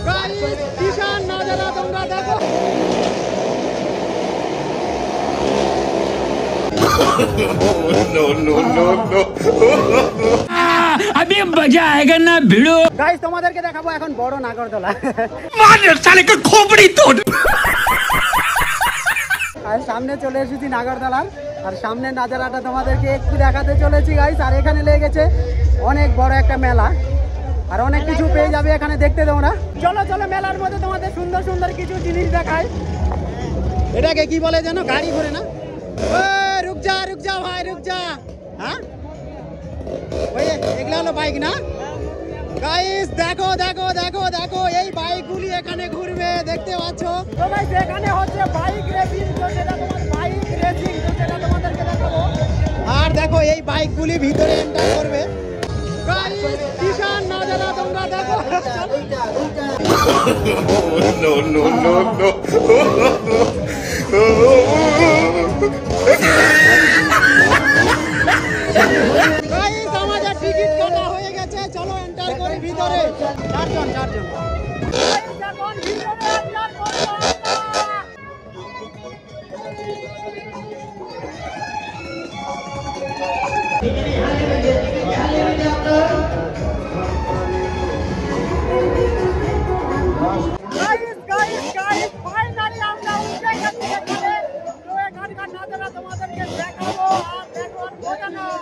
Guys কিষান নাজারা তোমরা দেখো। नो नो नो नो अभी मजा आएगा ना भिड़ो। গাইস তোমাদেরকে দেখাবো এখন বড় নাগরদোলা। मार साले का खोपड़ी तोड़। আর সামনে চলে এসেছি নাগরদোলার, আর সামনে নাজারাটা তোমাদেরকে একটু দেখাতে চলেছি গাইস। আর এখানে লেগেছে অনেক বড় একটা মেলা, আর অনেক কিছু পেয়ে যাবে এখানে দেখতে তোমরা। চলো চলো মেলার মধ্যে তোমাদের সুন্দর সুন্দর কিছু জিনিস দেখাই। এটাকে কি বলে যেন, গাড়ি ঘোরে না? রুক যা ভাই রুক যা। হ্যাঁ ওই এগুলো হলো বাইক না গাইস? দেখো দেখো দেখো দেখো এই বাইকগুলি এখানে ঘুরবে, দেখতে পাচ্ছ তো গাইস। এখানে হচ্ছে বাইক রেসিং, তো সেটা তোমার বাইক রেসিং, তো সেটা তোমাদেরকে দেখাবো। আর দেখো এই বাইকগুলি ভিতরে এন্টার করবে গাইস। কিষান নাজারা তোমরা দেখো। No no no no guys আমাদের টিকিট কাটা হয়ে গেছে, চলো এন্টার করি ভিতরে। চারজন এখন ভিতরে এন্টার করব। গাইস ফাইনালি আমরা উঠে গেছি এখানে। তো এখানকার নাজারা তোমাদেরকে দেখাবো, আর দেখো আর মজা নাও।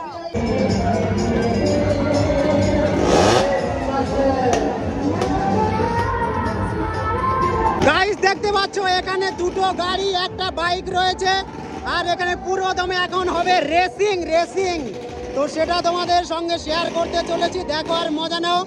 গাইস দেখতে পাচ্ছ এখানে দুটো গাড়ি একটা বাইক রয়েছে, আর এখানে পুরো দমে এখন হবে রেসিং। তো সেটা তোমাদের সঙ্গে শেয়ার করতে চলেছি, দেখো আর মজা নাও।